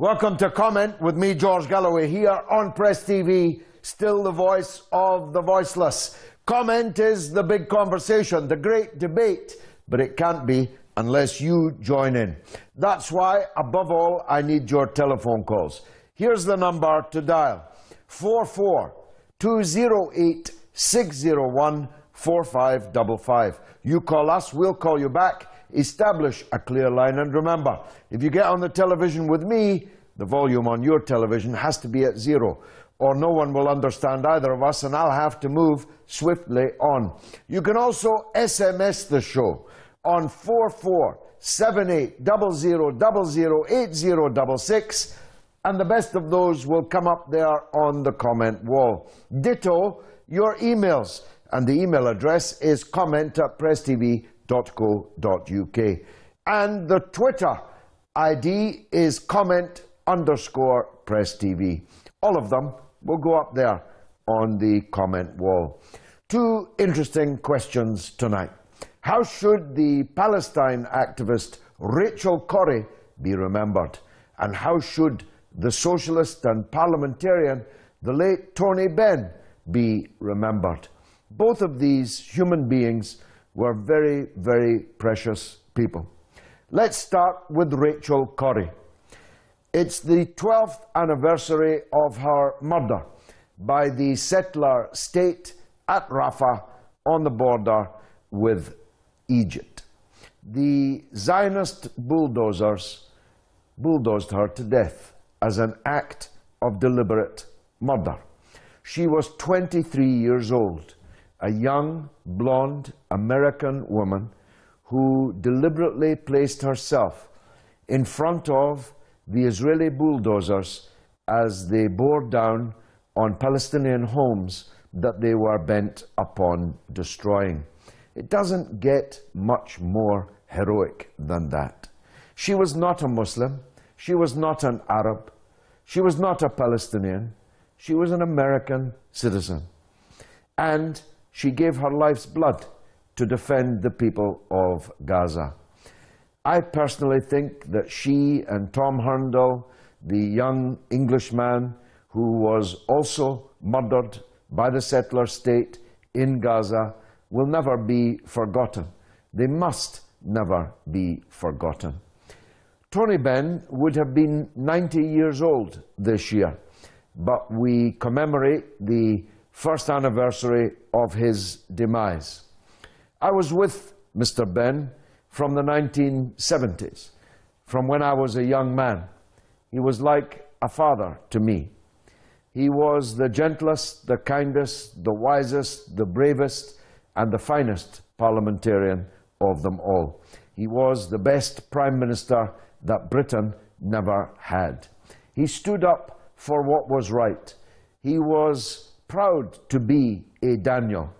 Welcome to Comment with me, George Galloway, here on Press TV, still the voice of the voiceless. Comment is the big conversation, the great debate, but it can't be unless you join in. That's why, above all, I need your telephone calls. Here's the number to dial: 44-208-601-4555. You call us, we'll call you back. Establish a clear line, and remember, if you get on the television with me, the volume on your television has to be at 0, or no one will understand either of us, and I'll have to move swiftly on. You can also SMS the show on 447800008066, and the best of those will come up there on the comment wall. Ditto your emails, and the email address is comment@presstv.co.uk. And the Twitter ID is comment_PressTV. All of them will go up there on the comment wall. Two interesting questions tonight. How should the Palestine activist Rachel Corrie be remembered? And how should the socialist and parliamentarian, the late Tony Benn, be remembered? Both of these human beings were very, very precious people. Let's start with Rachel Corrie. It's the 12th anniversary of her murder by the settler state at Rafah on the border with Egypt. The Zionist bulldozers bulldozed her to death as an act of deliberate murder. She was 23 years old, a young, blonde American woman who deliberately placed herself in front of the Israeli bulldozers as they bore down on Palestinian homes that they were bent upon destroying. It doesn't get much more heroic than that. She was not a Muslim. She was not an Arab. She was not a Palestinian. She was an American citizen. And she gave her life's blood to defend the people of Gaza. I personally think that she and Tom Herndl, the young Englishman who was also murdered by the settler state in Gaza, will never be forgotten. They must never be forgotten. Tony Benn would have been 90 years old this year, but we commemorate the first anniversary of his demise. I was with Mr. Benn from the 1970s, from when I was a young man. He was like a father to me. He was the gentlest, the kindest, the wisest, the bravest, and the finest parliamentarian of them all. He was the best Prime Minister that Britain never had. He stood up for what was right. He was proud to be a Daniel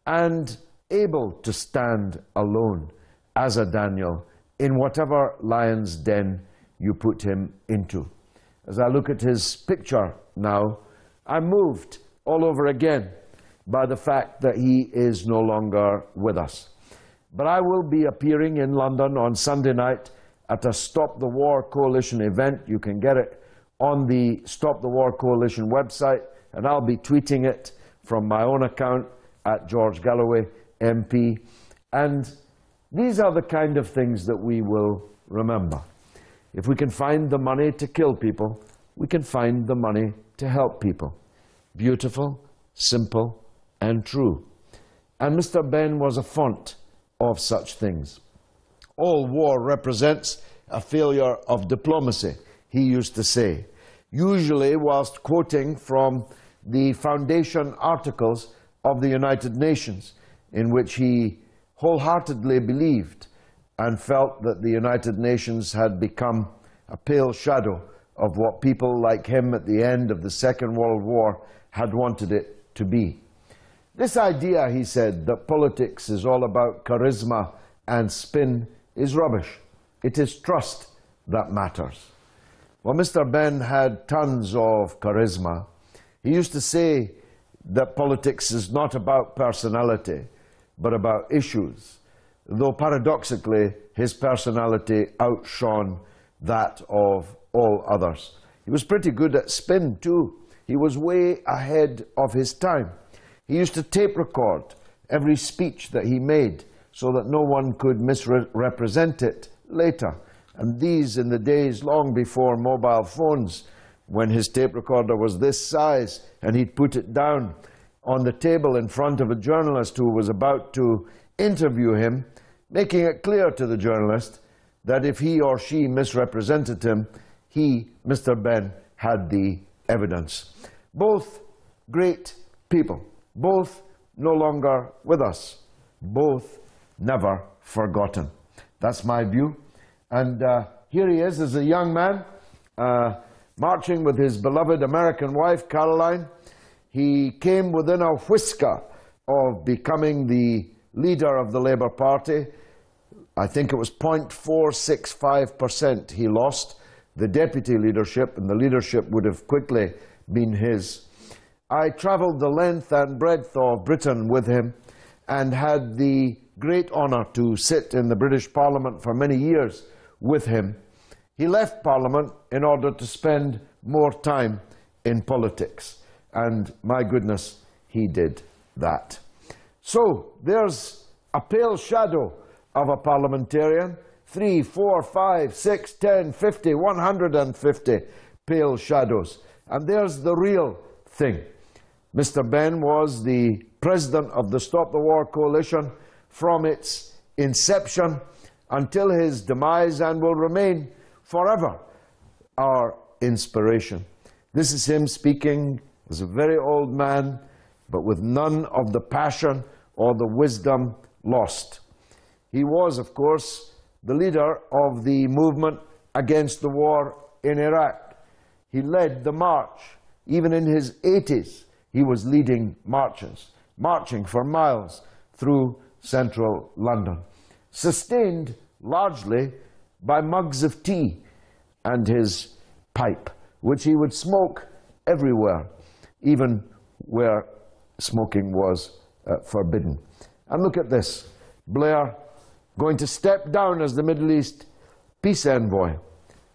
and able to stand alone as a Daniel in whatever lion's den you put him into. As I look at his picture now, I'm moved all over again by the fact that he is no longer with us. But I will be appearing in London on Sunday night at a Stop the War Coalition event. You can get it on the Stop the War Coalition website, and I'll be tweeting it from my own account at George Galloway MP. And these are the kind of things that we will remember. If we can find the money to kill people, we can find the money to help people. Beautiful, simple, and true. And Mr. Benn was a font of such things. All war represents a failure of diplomacy, he used to say, usually whilst quoting from the foundation articles of the United Nations, in which he wholeheartedly believed and felt that the United Nations had become a pale shadow of what people like him at the end of the Second World War had wanted it to be. This idea, he said, that politics is all about charisma and spin is rubbish. It is trust that matters. Well, Mr. Benn had tons of charisma. He used to say that politics is not about personality, but about issues, though paradoxically his personality outshone that of all others. He was pretty good at spin too. He was way ahead of his time. He used to tape record every speech that he made so that no one could misrepresent it later. And these in the days long before mobile phones, when his tape recorder was this size and he'd put it down on the table in front of a journalist who was about to interview him, making it clear to the journalist that if he or she misrepresented him, he, Mr. Ben, had the evidence. Both great people, both no longer with us, both never forgotten. That's my view. And here he is as a young man, marching with his beloved American wife, Caroline. He came within a whisker of becoming the leader of the Labour Party. I think it was 0.465% he lost. The deputy leadership, and the leadership would have quickly been his. I travelled the length and breadth of Britain with him and had the great honour to sit in the British Parliament for many years with him. He left Parliament in order to spend more time in politics, and my goodness, he did that. So there's a pale shadow of a parliamentarian. 3, 4, 5, 6, 10, 50, 150 pale shadows. And there's the real thing. Mr. Ben was the president of the Stop the War Coalition from its inception until his demise, and will remain forever our inspiration. This is him speaking as a very old man, but with none of the passion or the wisdom lost. He was, of course, the leader of the movement against the war in Iraq. He led the march. Even in his 80s, he was leading marches, marching for miles through central London, sustained largely by mugs of tea and his pipe, which he would smoke everywhere, even where smoking was forbidden. And look at this, Blair going to step down as the Middle East peace envoy.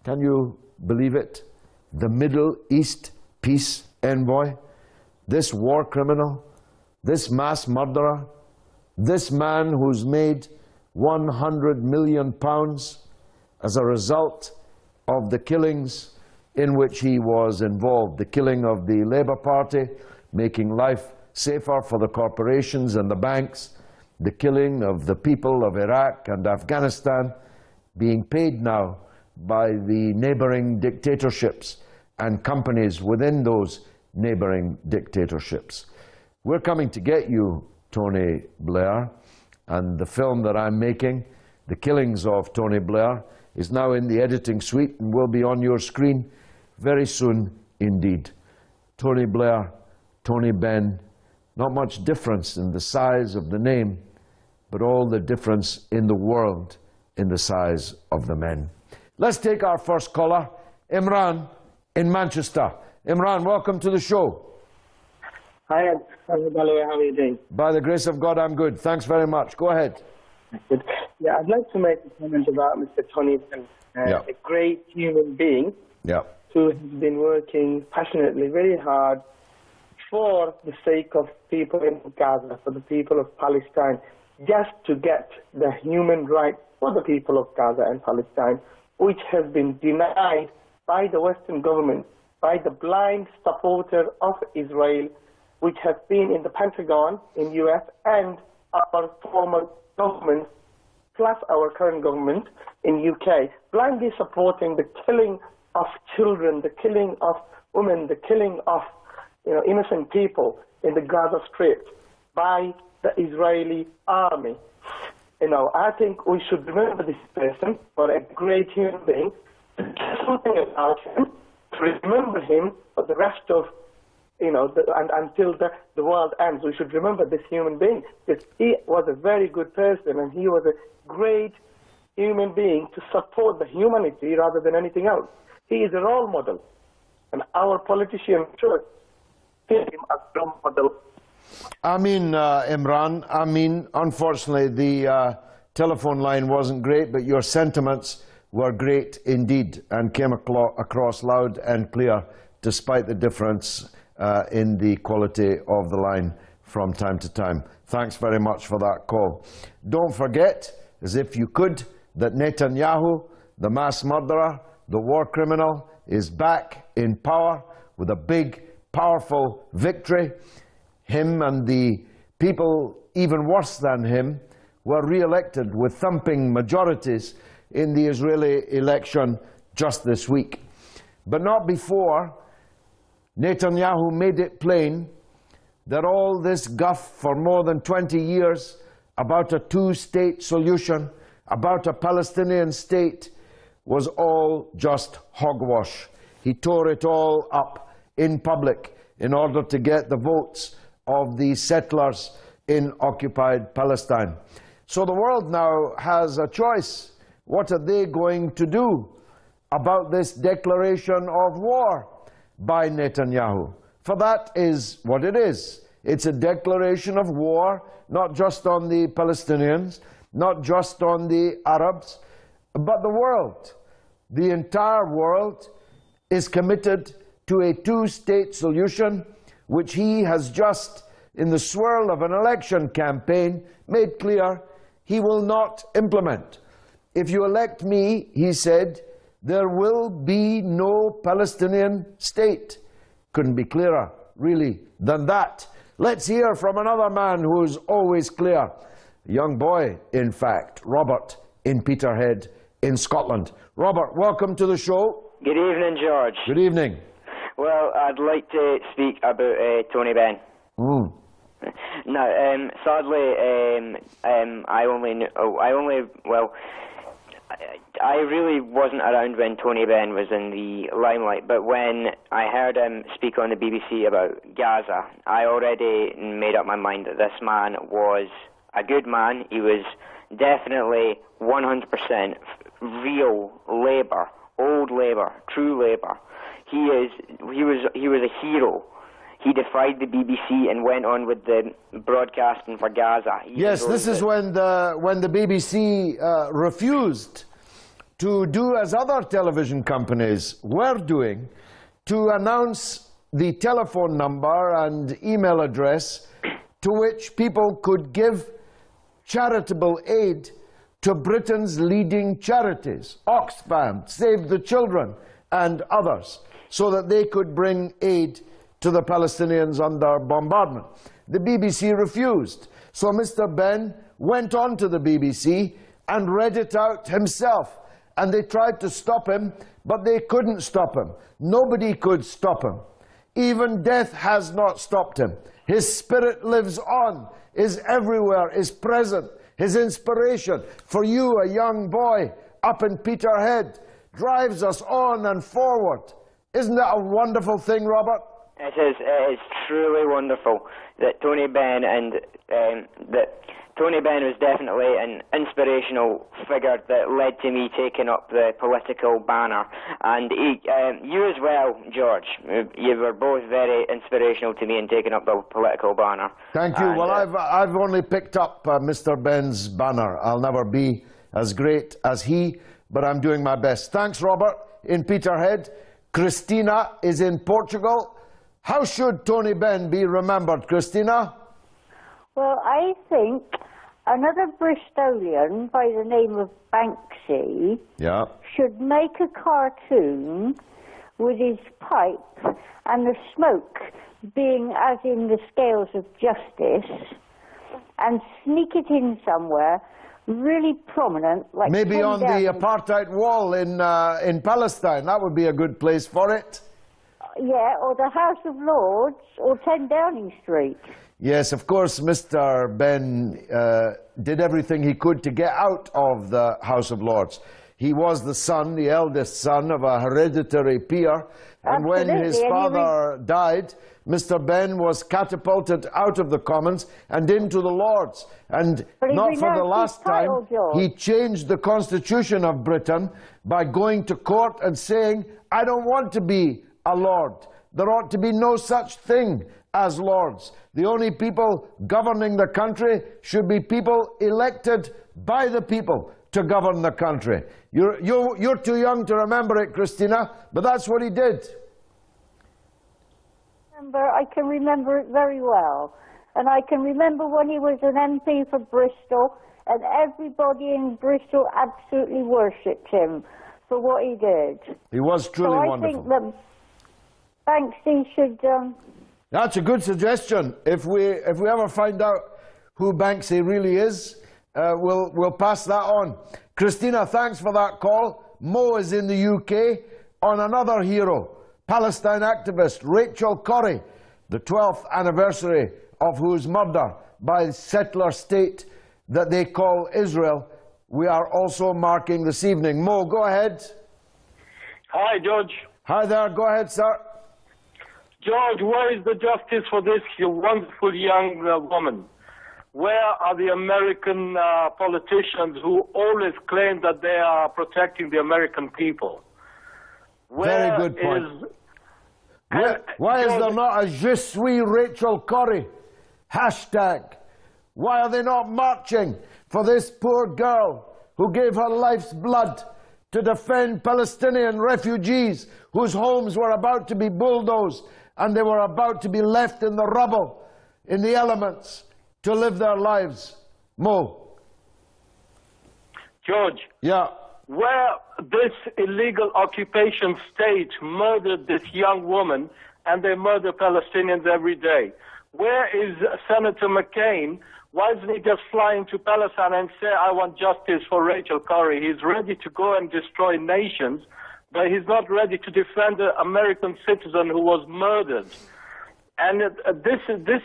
Can you believe it? The Middle East peace envoy? This war criminal, this mass murderer, this man who's made £100 million as a result of the killings in which he was involved, the killing of the Labour Party, making life safer for the corporations and the banks, the killing of the people of Iraq and Afghanistan, being paid now by the neighbouring dictatorships and companies within those neighbouring dictatorships. We're coming to get you, Tony Blair, and the film that I'm making, The Killings of Tony Blair, is now in the editing suite and will be on your screen very soon indeed. Tony Blair, Tony Benn, not much difference in the size of the name, but all the difference in the world in the size of the men. Let's take our first caller, Imran in Manchester. Imran, welcome to the show. Hi, Galloway. How are you doing? By the grace of God, I'm good. Thanks very much. Go ahead. Good. Yeah, I'd like to make a comment about Mr. Tony Benn, a great human being who has been working passionately, very hard for the sake of people in Gaza, for the people of Palestine, just to get the human rights for the people of Gaza and Palestine, which has been denied by the Western government, by the blind supporter of Israel, which has been in the Pentagon in US and our former government, plus our current government in UK, blindly supporting the killing of children, the killing of women, the killing of innocent people in the Gaza Strip by the Israeli army. I think we should remember this person for a great human being, to do something about him, to remember him for the rest of, until the world ends. We should remember this human being, because he was a very good person and he was a great human being to support the humanity rather than anything else. He is a role model, and our politicians should see him as a role model. Imran, unfortunately the telephone line wasn't great, but your sentiments were great indeed and came across loud and clear despite the difference in the quality of the line from time to time. Thanks very much for that call. Don't forget, as if you could, that Netanyahu, the mass murderer, the war criminal, is back in power with a big, powerful victory. Him and the people even worse than him were re-elected with thumping majorities in the Israeli election just this week. But not before Netanyahu made it plain that all this guff for more than 20 years about a two-state solution, about a Palestinian state, was all just hogwash. He tore it all up in public in order to get the votes of the settlers in occupied Palestine. So the world now has a choice. What are they going to do about this declaration of war by Netanyahu? For that is what it is. It's a declaration of war, not just on the Palestinians, not just on the Arabs, but the world. The entire world is committed to a two-state solution, which he has just, in the swirl of an election campaign, made clear he will not implement. If you elect me, he said, there will be no Palestinian state. Couldn't be clearer, really, than that. Let's hear from another man who's always clear. A young boy, in fact, Robert in Peterhead in Scotland. Robert, welcome to the show. Good evening, George. Good evening. Well, I'd like to speak about Tony Benn. Now, sadly, I really wasn't around when Tony Benn was in the limelight, but when I heard him speak on the BBC about Gaza, I already made up my mind that this man was a good man. He was definitely 100% real Labour, old Labour, true Labour. He was a hero. He defied the BBC and went on with the broadcasting for Gaza. Yes, this is when the BBC refused to do as other television companies were doing, to announce the telephone number and email address to which people could give charitable aid to Britain's leading charities, Oxfam, Save the Children, and others, so that they could bring aid to the Palestinians under bombardment. The BBC refused. So Mr. Benn went on to the BBC and read it out himself. And they tried to stop him, but they couldn't stop him. Nobody could stop him. Even death has not stopped him. His spirit lives on, is everywhere, is present. His inspiration for you, a young boy up in Peterhead, drives us on and forward. Isn't that a wonderful thing, Robert? It is truly wonderful that Tony Benn was definitely an inspirational figure that led to me taking up the political banner. And you as well, George. You were both very inspirational to me in taking up the political banner. Thank you. Well, I've only picked up Mr. Benn's banner. I'll never be as great as he, but I'm doing my best. Thanks, Robert, in Peterhead. Christina is in Portugal. How should Tony Benn be remembered, Christina? Well, I think another Bristolian by the name of Banksy should make a cartoon with his pipe and the smoke being as in the scales of justice, and sneak it in somewhere really prominent, like maybe on the apartheid wall in Palestine. That would be a good place for it. Yeah, or the House of Lords, or 10 Downing Street. Yes, of course, Mr. Benn did everything he could to get out of the House of Lords. He was the son, the eldest son of a hereditary peer, and when his father died, Mr. Benn was catapulted out of the Commons and into the Lords. And not for the last time, he changed the Constitution of Britain by going to court and saying, I don't want to be a Lord. There ought to be no such thing as Lords. The only people governing the country should be people elected by the people to govern the country. You're too young to remember it, Christina, but that's what he did. I can remember it very well. And I can remember when he was an MP for Bristol, and everybody in Bristol absolutely worshipped him for what he did. He was truly wonderful. So I think that Banksy should... That's a good suggestion. If we ever find out who Banksy really is, we'll pass that on. Christina, thanks for that call. Mo is in the UK on another hero, Palestine activist Rachel Corrie, the 12th anniversary of whose murder by the settler state that they call Israel we are also marking this evening. Mo, go ahead. Hi, George. Hi there, go ahead, sir. George, where is the justice for this wonderful young woman? Where are the American politicians who always claim that they are protecting the American people? Very good point. Why is there not a Je suis Rachel Corrie hashtag? Why are they not marching for this poor girl who gave her life's blood to defend Palestinian refugees whose homes were about to be bulldozed and they were about to be left in the rubble, in the elements, to live their lives? Mo. George. Yeah. Where this illegal occupation state murdered this young woman, and they murder Palestinians every day. Where is Senator McCain? Why isn't he just flying to Palestine and say, I want justice for Rachel Corrie? He's ready to go and destroy nations, but he's not ready to defend an American citizen who was murdered. And this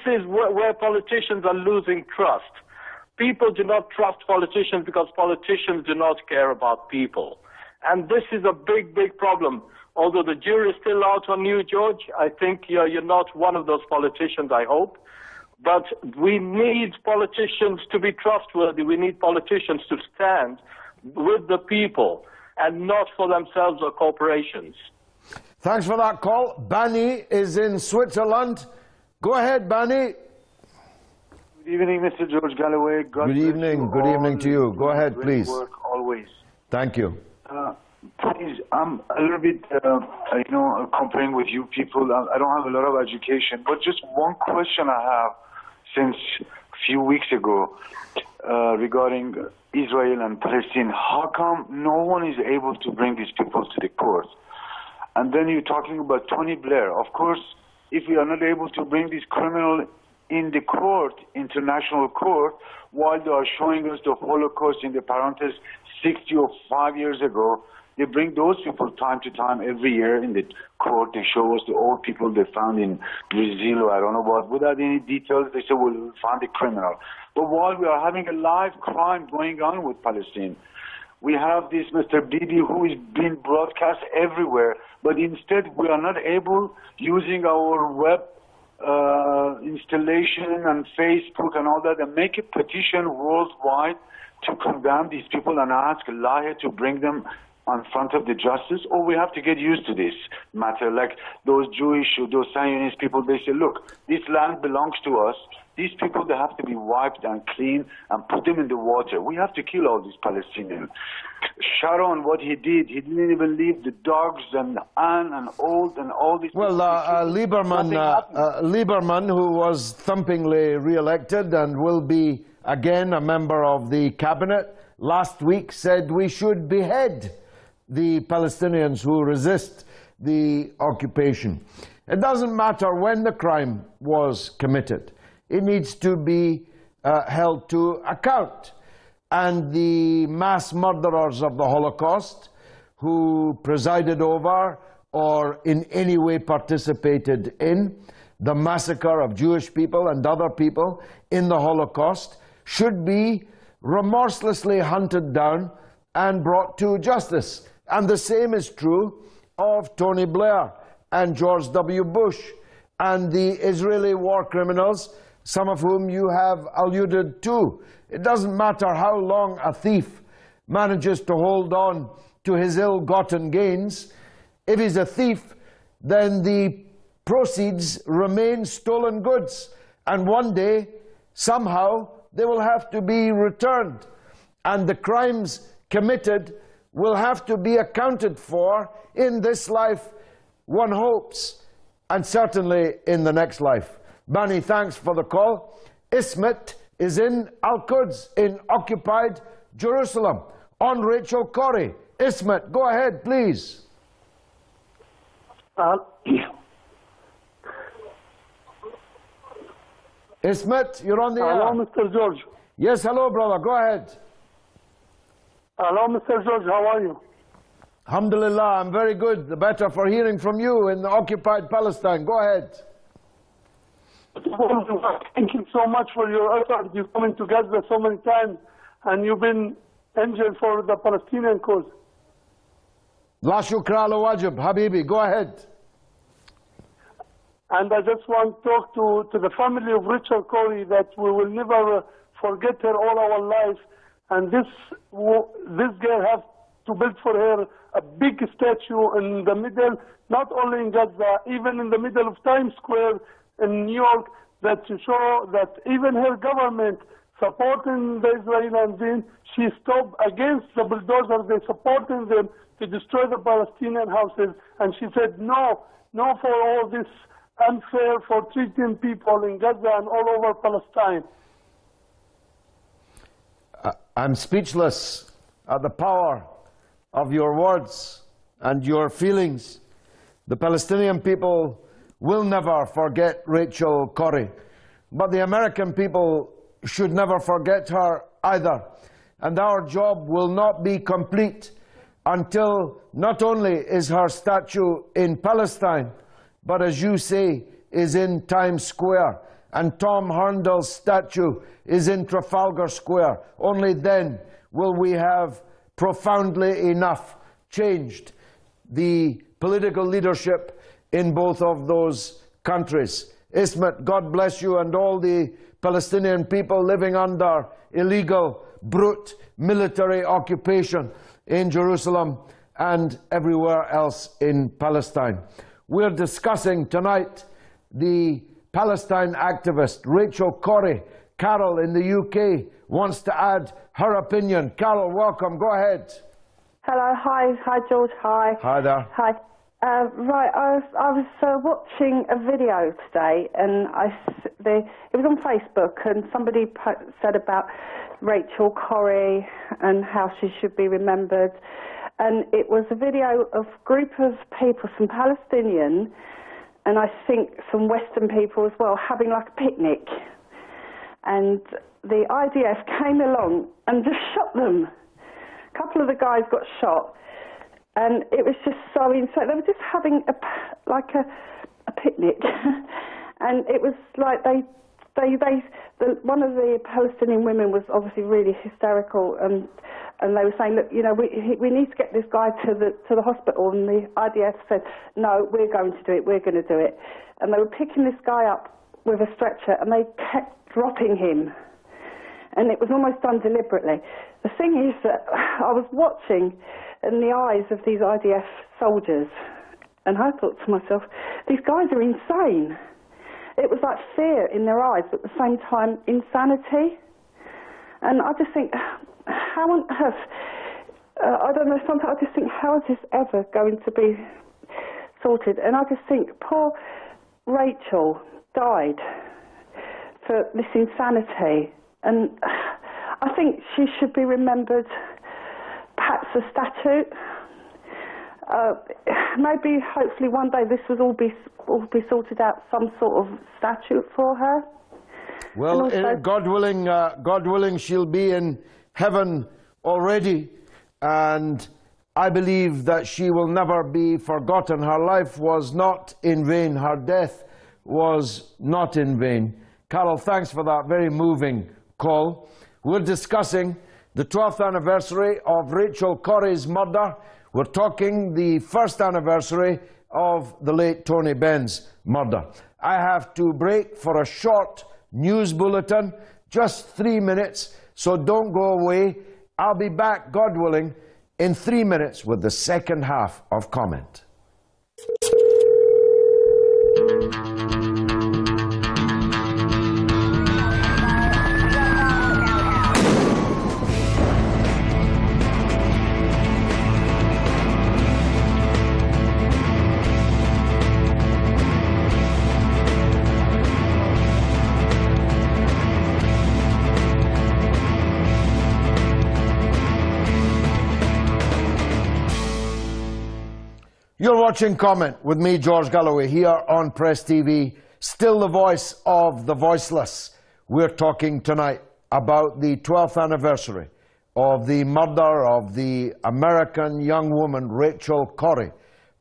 is where politicians are losing trust. People do not trust politicians because politicians do not care about people. And this is a big, big problem. Although the jury is still out on you, George, I think you're not one of those politicians, I hope. But we need politicians to be trustworthy. We need politicians to stand with the people and not for themselves or corporations. Thanks for that call. Bani is in Switzerland. Go ahead, Bani. Good evening, Mr. George Galloway. Good evening. Good evening to you. Go ahead, please. Work always. Thank you. Please, I'm a little bit, comparing with you people. I don't have a lot of education, but just one question I have since a few weeks ago regarding Israel and Palestine. How come no one is able to bring these people to the court? And then you're talking about Tony Blair. Of course, if we are not able to bring these criminals in the court, international court, while they are showing us the Holocaust in the parenthesis 60 or 5 years ago, they bring those people time to time every year in the court. They show us the old people they found in Brazil or I don't know what. Without any details, they say, well, we found a criminal. But while we are having a live crime going on with Palestine, we have this Mr. Bibi who is being broadcast everywhere, but instead we are not able, using our web installation and Facebook and all that, and make a petition worldwide to condemn these people and ask Allah to bring them in front of the justice, or we have to get used to this matter. Like those Jewish, those Zionist people, they say, look, this land belongs to us. These people, they have to be wiped and clean and put them in the water. We have to kill all these Palestinians. Sharon, what he did, he didn't even leave the dogs and Anne and old and all these people. Well, Lieberman, who was thumpingly re-elected and will be again a member of the cabinet, last week said we should behead the Palestinians who resist the occupation. It doesn't matter when the crime was committed. It needs to be held to account. And the mass murderers of the Holocaust who presided over or in any way participated in the massacre of Jewish people and other people in the Holocaust should be remorselessly hunted down and brought to justice. And the same is true of Tony Blair and George W. Bush and the Israeli war criminals, some of whom you have alluded to. It doesn't matter how long a thief manages to hold on to his ill-gotten gains. If he's a thief, then the proceeds remain stolen goods. And one day, somehow, they will have to be returned. And the crimes committed will have to be accounted for in this life, one hopes, and certainly in the next life. Bani, thanks for the call. Ismet is in Al-Quds in occupied Jerusalem on Rachel Corrie. Ismet, go ahead, please. Ismet, you're on the air. Hello, Mr. George. Yes, hello, brother. Go ahead. Hello, Mr. George. How are you? Alhamdulillah, I'm very good. The better for hearing from you in the occupied Palestine. Go ahead. Thank you so much for your effort. You've come into Gaza so many times, and you've been angel for the Palestinian cause. La shukra ala wajib, Habibi. Go ahead. And I just want to talk to the family of Rachel Corrie that we will never forget her all our life. And this girl has to build for her a big statue in the middle, not only in Gaza, even in the middle of Times Square in New York, that to show that even her government supporting the Israelis, she stopped against the bulldozer. They supporting them to destroy the Palestinian houses. And she said, no for all this unfair for treating people in Gaza and all over Palestine. I'm speechless at the power of your words and your feelings. The Palestinian people will never forget Rachel Corrie, but the American people should never forget her either. And our job will not be complete until not only is her statue in Palestine, but as you say, is in Times Square, and Tom Herndl's statue is in Trafalgar Square. Only then will we have profoundly enough changed the political leadership in both of those countries. Ismet, God bless you and all the Palestinian people living under illegal, brute military occupation in Jerusalem and everywhere else in Palestine. We're discussing tonight the Palestine activist Rachel Corrie. Carol in the UK wants to add her opinion. Carol, welcome. Go ahead. Hello. Hi, George. Hi. Hi there. Hi. Right, I was watching a video today, and it was on Facebook, and somebody said about Rachel Corrie and how she should be remembered. And it was a video of a group of people, some Palestinian, and I think some Western people as well, having like a picnic. And the IDF came along and just shot them. A couple of the guys got shot. And it was just so insane. They were just having a picnic. And it was like one of the Palestinian women was obviously really hysterical, and they were saying, look, you know, we need to get this guy to the hospital. And the IDF said, no, we're going to do it, we're going to do it. And they were picking this guy up with a stretcher, and they kept dropping him. And it was almost done deliberately. The thing is that I was watching in the eyes of these IDF soldiers, and I thought to myself, these guys are insane. It was like fear in their eyes, but at the same time, insanity. And I just think, how on earth, I don't know, sometimes I just think, how is this ever going to be sorted? And I just think, poor Rachel died for this insanity. And I think she should be remembered, perhaps a statue. Maybe, hopefully, one day this will all be sorted out, some sort of statue for her. Well, also, God willing, she'll be in heaven already, and I believe that she will never be forgotten. Her life was not in vain. Her death was not in vain. Carol, thanks for that very moving call. We're discussing the 12th anniversary of Rachel Corrie's murder. We're talking the first anniversary of the late Tony Benn's murder. I have to break for a short news bulletin, just 3 minutes, so don't go away. I'll be back, God willing, in 3 minutes with the second half of Comment. Still watching Comment with me, George Galloway, here on Press TV. Still the voice of the voiceless. We're talking tonight about the 12th anniversary of the murder of the American young woman Rachel Corrie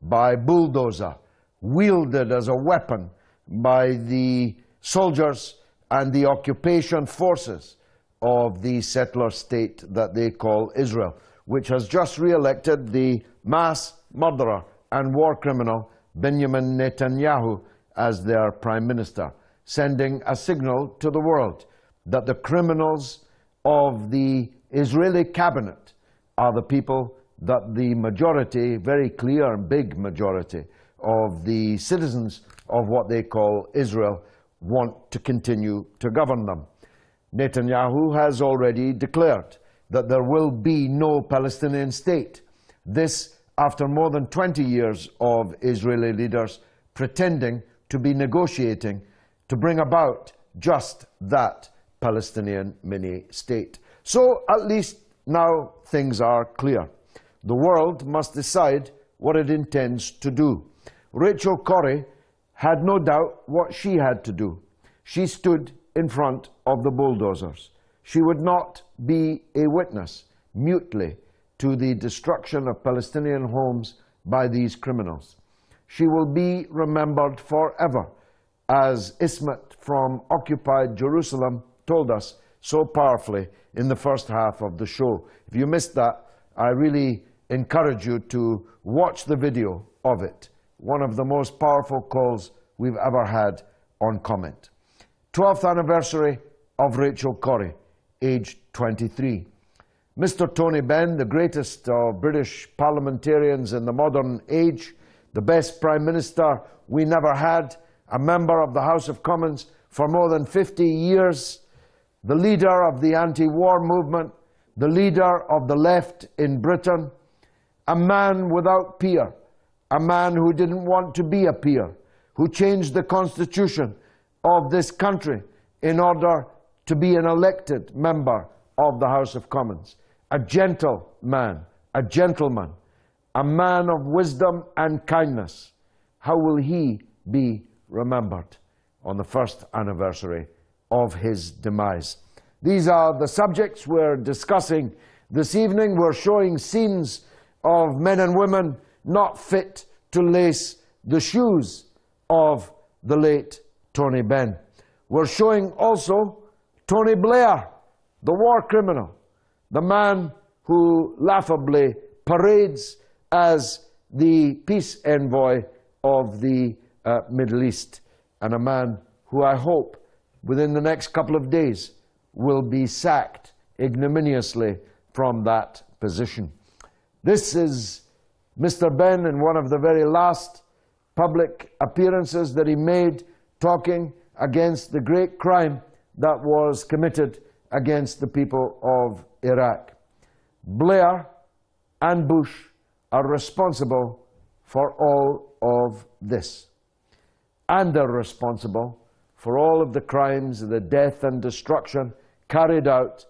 by bulldozer, wielded as a weapon by the soldiers and the occupation forces of the settler state that they call Israel, which has just re-elected the mass murderer and war criminal Benjamin Netanyahu as their prime minister, sending a signal to the world that the criminals of the Israeli cabinet are the people that the majority, very clear and big majority, of the citizens of what they call Israel want to continue to govern them. Netanyahu has already declared that there will be no Palestinian state. This after more than 20 years of Israeli leaders pretending to be negotiating to bring about just that Palestinian mini-state. So at least now things are clear. The world must decide what it intends to do. Rachel Corrie had no doubt what she had to do. She stood in front of the bulldozers. She would not be a witness mutely to the destruction of Palestinian homes by these criminals. She will be remembered forever, as Ismet from occupied Jerusalem told us so powerfully in the first half of the show. If you missed that, I really encourage you to watch the video of it. One of the most powerful calls we've ever had on Comment. 12th anniversary of Rachel Corrie, aged 23. Mr. Tony Benn, the greatest of British parliamentarians in the modern age, the best Prime Minister we never had, a member of the House of Commons for more than 50 years, the leader of the anti-war movement, the leader of the left in Britain, a man without peer, a man who didn't want to be a peer, who changed the constitution of this country in order to be an elected member of the House of Commons. A gentle man, a gentleman, a man of wisdom and kindness. How will he be remembered on the first anniversary of his demise? These are the subjects we're discussing this evening. We're showing scenes of men and women not fit to lace the shoes of the late Tony Benn. We're showing also Tony Blair, the war criminal, the man who laughably parades as the peace envoy of the Middle East, and a man who I hope within the next couple of days will be sacked ignominiously from that position. This is Mr. Benn in one of the very last public appearances that he made, talking against the great crime that was committed against the people of Iraq. Blair and Bush are responsible for all of this. And they're responsible for all of the crimes, the death and destruction carried out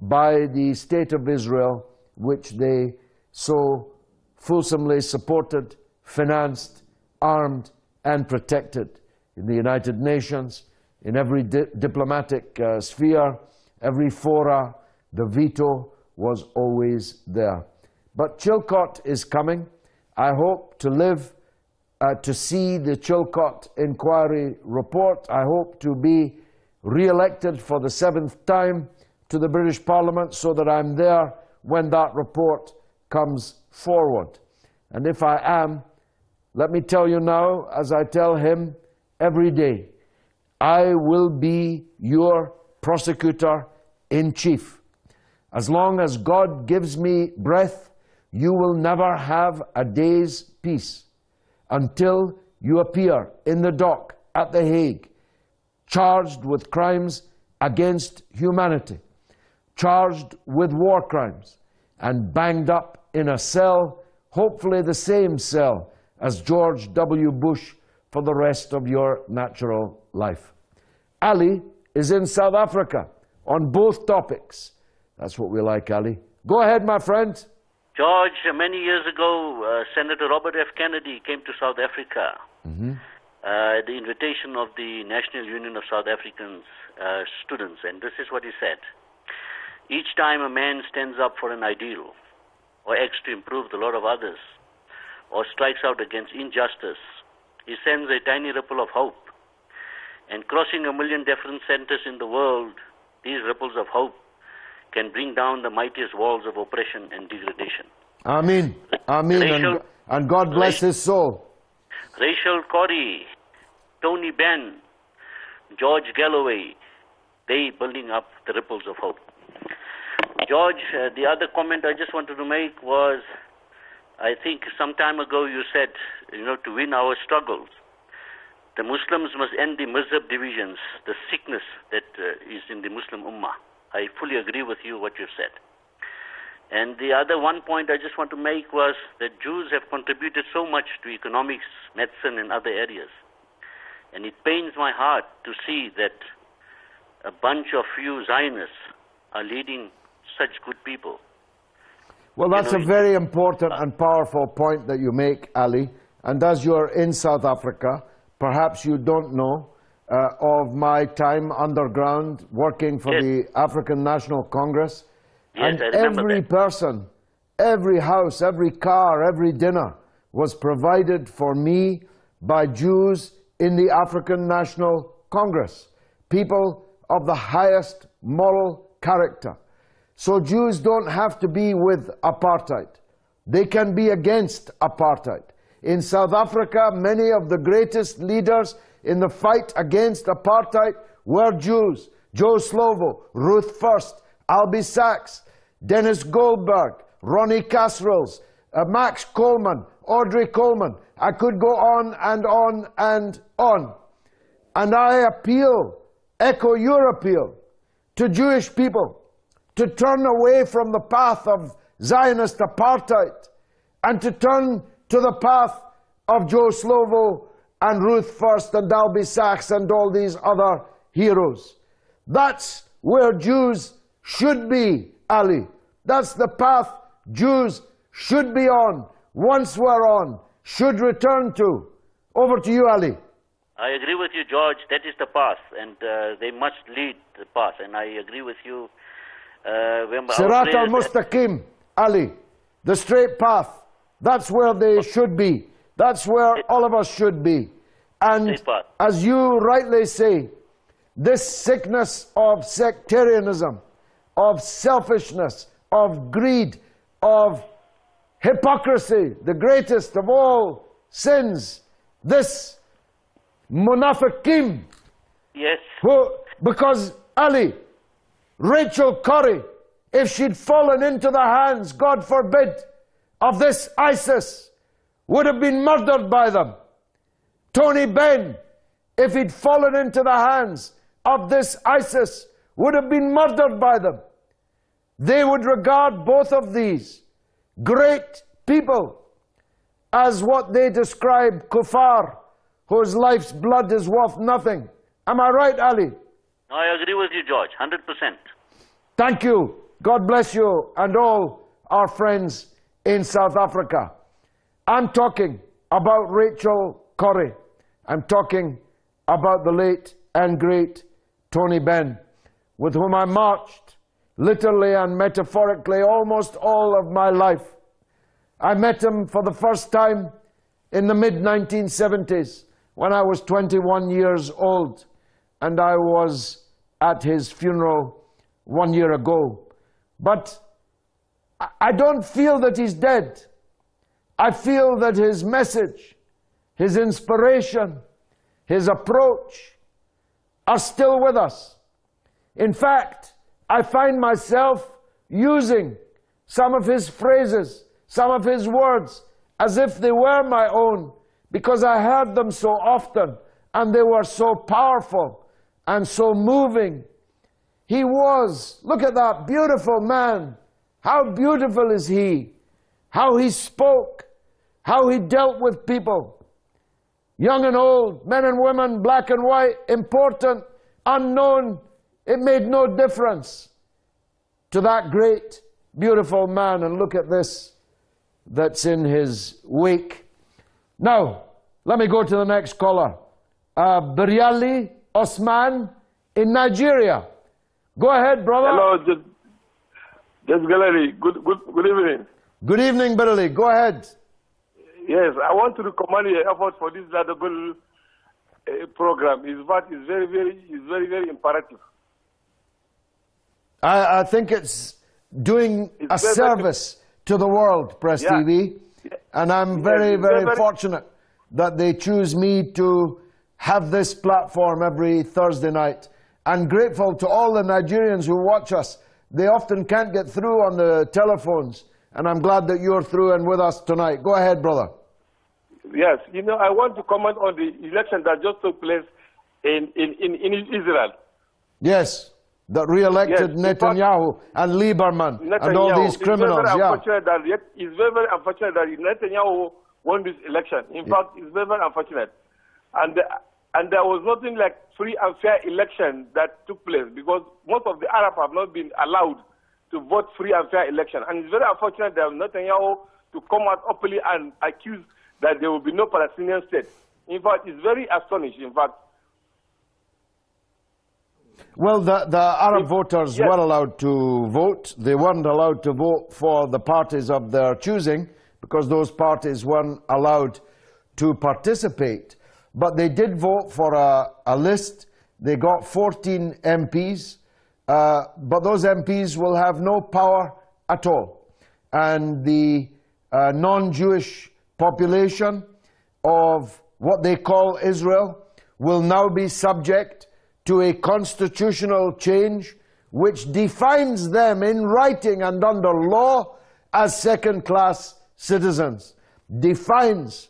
by the State of Israel, which they so fulsomely supported, financed, armed, and protected in the United Nations, in every diplomatic sphere, every fora. The veto was always there. But Chilcot is coming. I hope to live to see the Chilcot inquiry report. I hope to be re-elected for the 7th time to the British Parliament so that I'm there when that report comes forward. And if I am, let me tell you now, as I tell him every day, I will be your prosecutor in chief. As long as God gives me breath, you will never have a day's peace until you appear in the dock at The Hague, charged with crimes against humanity, charged with war crimes, and banged up in a cell, hopefully the same cell as George W. Bush, for the rest of your natural life. Ali is in South Africa on both topics. That's what we like, Ali. Go ahead, my friend. George, many years ago, Senator Robert F. Kennedy came to South Africa at the invitation of the National Union of South African Students, and this is what he said. Each time a man stands up for an ideal, or acts to improve the lot of others, or strikes out against injustice, he sends a tiny ripple of hope. And crossing 1 million different centers in the world, these ripples of hope can bring down the mightiest walls of oppression and degradation. Amen. Amen. And God bless his soul. Rachel Corrie, Tony Benn, George Galloway, they building up the ripples of hope. George, the other comment I just wanted to make was, I think some time ago you said, to win our struggles, the Muslims must end the mazhab divisions, the sickness that is in the Muslim Ummah. I fully agree with you what you've said. And the other one point I just want to make was that Jews have contributed so much to economics, medicine, and other areas. And it pains my heart to see that a bunch of few Zionists are leading such good people. Well, that's a very important and powerful point that you make, Ali. And as you're in South Africa, perhaps you don't know of my time underground working for the African National Congress. Yes, and every person, every house, every car, every dinner was provided for me by Jews in the African National Congress. People of the highest moral character. So Jews don't have to be with apartheid. They can be against apartheid. In South Africa, many of the greatest leaders in the fight against apartheid were Jews. Joe Slovo, Ruth First, Albie Sachs, Dennis Goldberg, Ronnie Casserols, Max Coleman, Audrey Coleman. I could go on and on and on. And I echo your appeal to Jewish people to turn away from the path of Zionist apartheid and to turn to the path of Joe Slovo and Ruth First and Albie Sachs and all these other heroes. That's where Jews should be, Ali. That's the path Jews should be on, once were on, should return to. Over to you, Ali. I agree with you, George. That is the path, and they must lead the path, and I agree with you. Sirat al-Mustaqim, Ali, the straight path. That's where they should be. That's where all of us should be. And as you rightly say, this sickness of sectarianism, of selfishness, of greed, of hypocrisy, the greatest of all sins, this munafiqim. Yes. Because Ali, Rachel Corrie, if she'd fallen into the hands, God forbid, of this ISIS, would have been murdered by them. Tony Benn, if he'd fallen into the hands of this ISIS, would have been murdered by them. They would regard both of these great people as what they describe kuffar, whose life's blood is worth nothing. Am I right, Ali? I agree with you, George, 100%. Thank you. God bless you and all our friends in South Africa. I'm talking about Rachel Corrie. I'm talking about the late and great Tony Benn, with whom I marched literally and metaphorically almost all of my life. I met him for the first time in the mid-1970s when I was 21 years old, and I was at his funeral 1 year ago. But I don't feel that he's dead. I feel that his message, his inspiration, his approach are still with us. In fact, I find myself using some of his phrases, some of his words, as if they were my own, because I heard them so often, and they were so powerful and so moving. He was, look at that beautiful man. How beautiful is he? How he spoke, how he dealt with people. Young and old, men and women, black and white, important, unknown, it made no difference to that great, beautiful man. And look at this that's in his wake. Now, let me go to the next caller. Biryali Osman in Nigeria. Go ahead, brother. Hello, Judge Gallery. Good evening. Good evening, Biryali. Go ahead. Yes, I want to recommend your effort for this laudable program. In fact, it's very imperative. I think it's doing a service to the world, Press TV, and I'm very fortunate that they choose me to have this platform every Thursday night. And grateful to all the Nigerians who watch us. They often can't get through on the telephones, and I'm glad that you're through and with us tonight. Go ahead, brother. Yes, I want to comment on the election that just took place in Israel. Yes, that re-elected Netanyahu and Lieberman and all these criminals. It's very unfortunate that Netanyahu won this election. In fact, it's very unfortunate. And there was nothing like free and fair election that took place because most of the Arabs have not been allowed to vote free and fair election. And it's very unfortunate that Netanyahu to come out openly and accuse that there will be no Palestinian state. In fact, it's very astonishing. In fact, well, the Arab voters were allowed to vote. They weren't allowed to vote for the parties of their choosing because those parties weren't allowed to participate. But they did vote for a list. They got 14 MPs, but those MPs will have no power at all. And the non-Jewish population of what they call Israel will now be subject to a constitutional change which defines them in writing and under law as second-class citizens, defines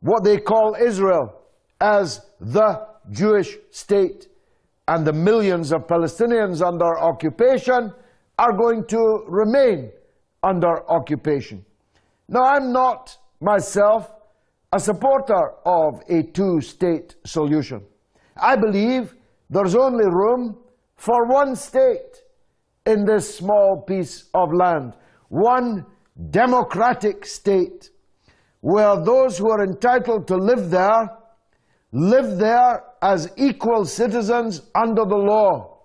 what they call Israel as the Jewish state. And the millions of Palestinians under occupation are going to remain under occupation. Now, I'm not myself a supporter of a two-state solution. I believe there's only room for one state in this small piece of land, one democratic state, where those who are entitled to live there as equal citizens under the law.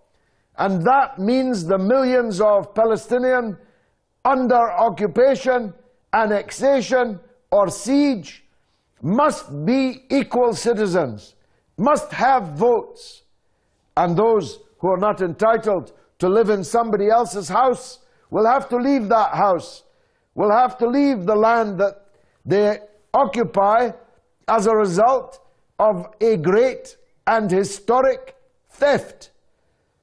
And that means the millions of Palestinians under occupation, annexation, or siege must be equal citizens, must have votes. And those who are not entitled to live in somebody else's house will have to leave that house, will have to leave the land that they occupy as a result of a great and historic theft.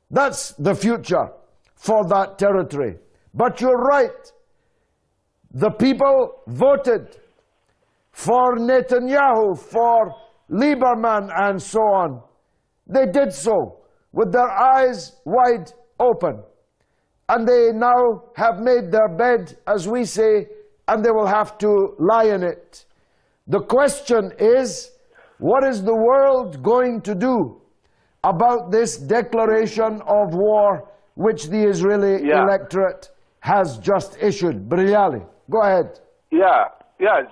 That's the future for that territory. But you're right. The people voted for Netanyahu, for Lieberman, and so on. They did so with their eyes wide open. And they now have made their bed, as we say, and they will have to lie in it. The question is, what is the world going to do about this declaration of war which the Israeli electorate has just issued? Biryali, go ahead. Yes.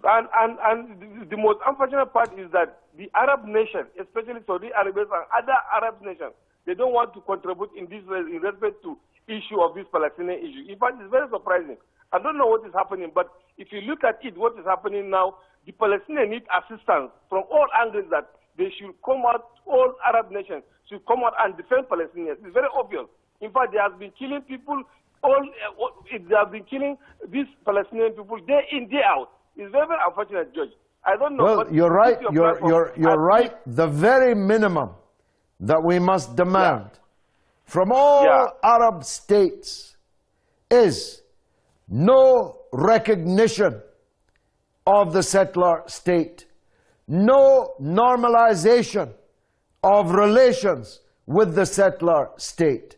And the most unfortunate part is that the Arab nations, especially Saudi Arabia and other Arab nations, they don't want to contribute in this way in respect to issue of this Palestinian issue. In fact, it's very surprising. I don't know what is happening, but if you look at it, what is happening now, the Palestinians need assistance from all angles that they should come out, all Arab nations should come out and defend Palestinians. It's very obvious. In fact, they have been killing people, they have been killing these Palestinian people day in, day out. It's very, very unfortunate, Judge. I don't know. Well, you're right. You're right. The very minimum that we must demand from all Arab states is no recognition of the settler state, no normalization of relations with the settler state,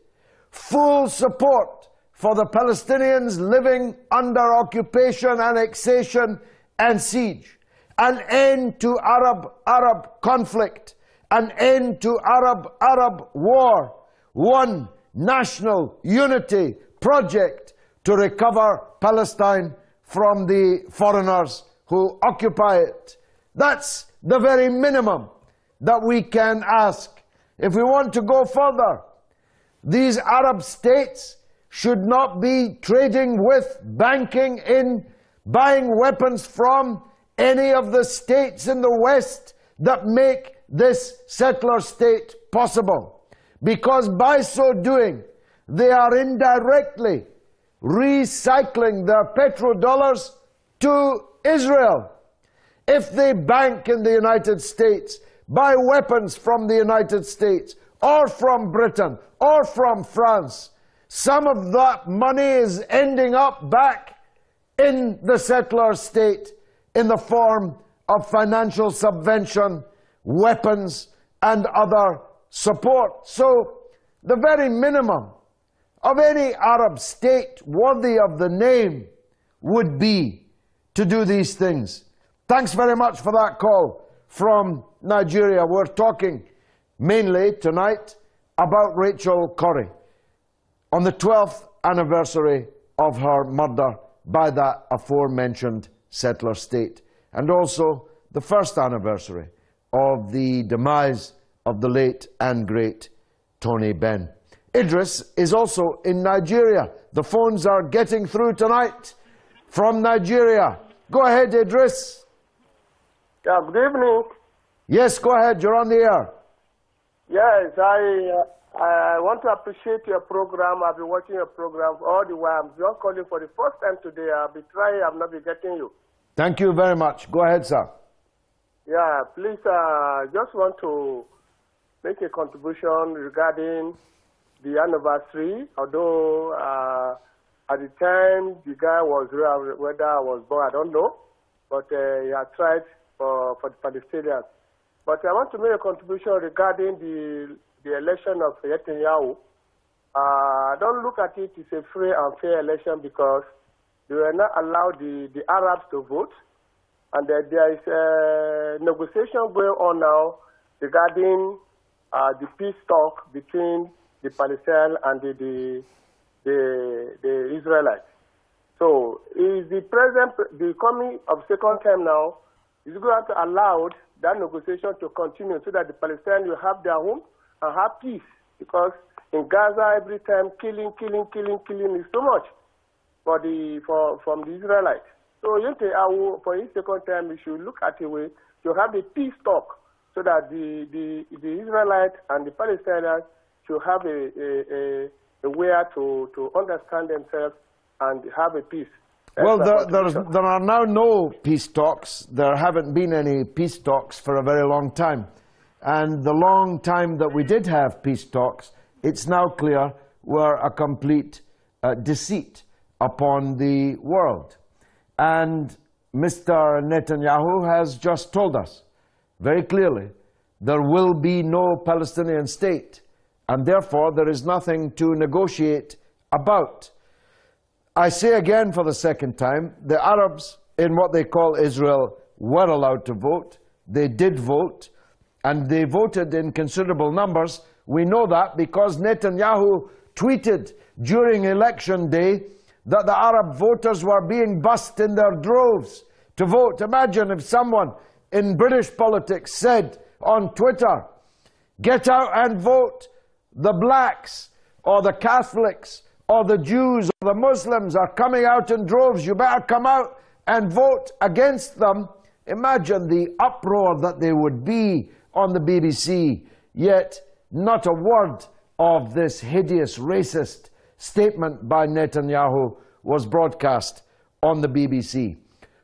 full support for the Palestinians living under occupation, annexation, and siege, an end to Arab conflict, an end to Arab war, one national unity project to recover Palestine from the foreigners who occupy it. That's the very minimum that we can ask. If we want to go further, these Arab states should not be trading with, banking in, buying weapons from any of the states in the West that make this settler state possible. Because by so doing, they are indirectly recycling their petrodollars to Israel. If they bank in the United States, buy weapons from the United States, or from Britain, or from France, some of that money is ending up back in the settler state in the form of financial subvention, weapons, and other support. So the very minimum of any Arab state worthy of the name would be to do these things. Thanks very much for that call from Nigeria. We're talking mainly tonight about Rachel Corrie on the 12th anniversary of her murder by that aforementioned settler state, and also the first anniversary of the demise of the late and great Tony Benn. Idris is also in Nigeria. The phones are getting through tonight from Nigeria. Go ahead, Idris. Yeah, good evening. Yes, go ahead. You're on the air. Yes, I want to appreciate your program. I've been watching your program all the while. I'm just calling for the first time today. I'll be trying. I've not been getting you. Thank you very much. Go ahead, sir. Yeah, please, just want to make a contribution regarding the anniversary. Although at the time the guy was, whether I was born, I don't know. But he had tried for the Palestinians. But I want to make a contribution regarding the election of Netanyahu. I don't look at it as a free and fair election because they were not allowed the Arabs to vote. And there is a negotiation going on now regarding the peace talk between the Palestinians and the Israelites. So is the president, the coming of second time now, is going to allow that negotiation to continue so that the Palestinians will have their home and have peace? Because in Gaza, every time killing is so much from the Israelites. So for his second time, we should look at a way to have a peace talk so that the Israelites and the Palestinians should have a way to understand themselves and have a peace. Well, there are now no peace talks. There haven't been any peace talks for a very long time. And the long time that we did have peace talks, it's now clear, were a complete deceit upon the world. And Mr. Netanyahu has just told us very clearly there will be no Palestinian state, and therefore there is nothing to negotiate about. I say again for the second time, the Arabs in what they call Israel were allowed to vote. They did vote, and they voted in considerable numbers. We know that because Netanyahu tweeted during election day that the Arab voters were being bussed in their droves to vote. Imagine if someone in British politics said on Twitter, "Get out and vote. The blacks or the Catholics or the Jews or the Muslims are coming out in droves. You better come out and vote against them." Imagine the uproar that there would be on the BBC, yet not a word of this hideous racist statement by Netanyahu was broadcast on the BBC.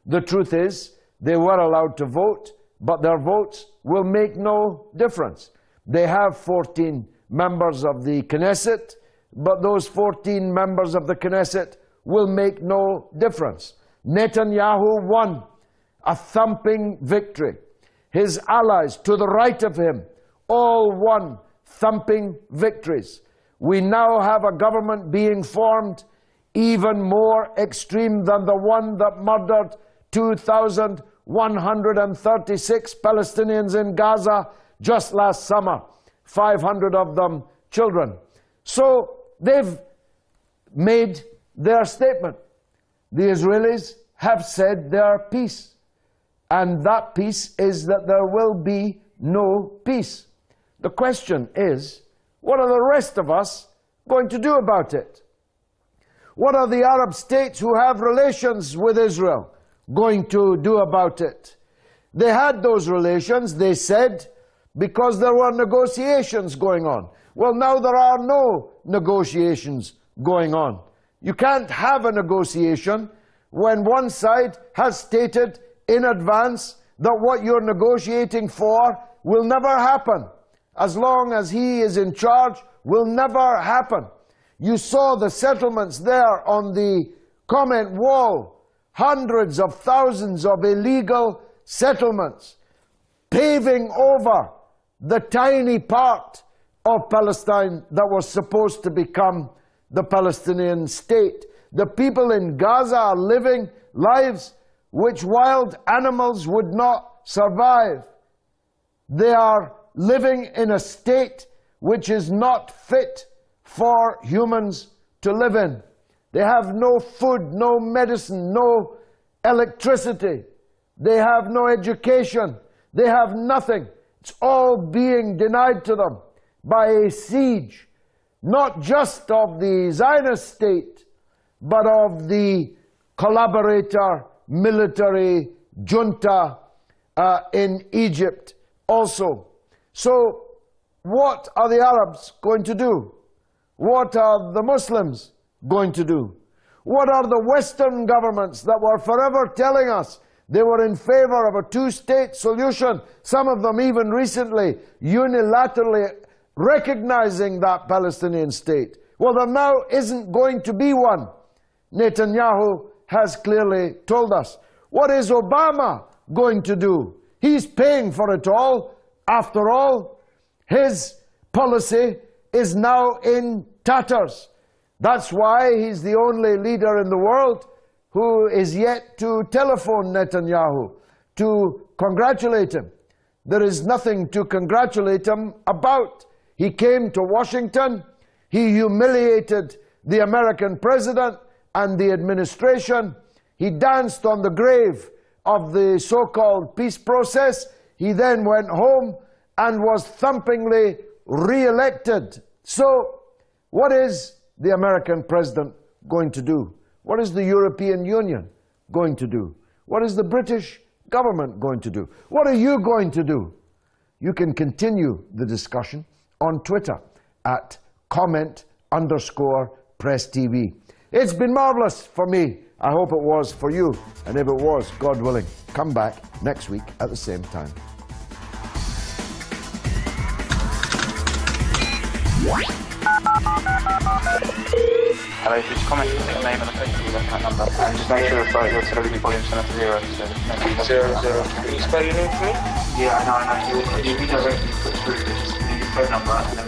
The truth is, they were allowed to vote, but their votes will make no difference. They have 14 members of the Knesset, but those 14 members of the Knesset will make no difference. Netanyahu won a thumping victory. His allies to the right of him all won thumping victories. We now have a government being formed even more extreme than the one that murdered 2,136 Palestinians in Gaza just last summer, 500 of them children. So they've made their statement. The Israelis have said their peace, and that peace is that there will be no peace. The question is, what are the rest of us going to do about it? What are the Arab states who have relations with Israel going to do about it? They had those relations, they said, because there were negotiations going on. Well, now there are no negotiations going on. You can't have a negotiation when one side has stated in advance that what you're negotiating for will never happen. As long as he is in charge, will never happen. You saw the settlements there on the comment wall. Hundreds of thousands of illegal settlements paving over the tiny part of Palestine that was supposed to become the Palestinian state. The people in Gaza are living lives which wild animals would not survive. They are living in a state which is not fit for humans to live in. They have no food, no medicine, no electricity. They have no education. They have nothing. It's all being denied to them by a siege, not just of the Zionist state, but of the collaborator military junta in Egypt also. So what are the Arabs going to do? What are the Muslims going to do? What are the Western governments that were forever telling us they were in favor of a two-state solution, some of them even recently unilaterally recognizing that Palestinian state? Well, there now isn't going to be one. Netanyahu has clearly told us. What is Obama going to do? He's paying for it all. After all, his policy is now in tatters. That's why he's the only leader in the world who is yet to telephone Netanyahu to congratulate him. There is nothing to congratulate him about. He came to Washington, he humiliated the American president and the administration, he danced on the grave of the so-called peace process, he then went home and was thumpingly re-elected. So, what is the American president going to do? What is the European Union going to do? What is the British government going to do? What are you going to do? You can continue the discussion on Twitter at comment_PressTV. It's been marvelous for me. I hope it was for you. And if it was, God willing, come back next week at the same time. Hello, if you just comment your name and the phone number on that number, and just make sure your television volume's set up to 0. So 0. Can you spell your name for me? Yeah, I know. You'll be directly put through this, your phone number, and then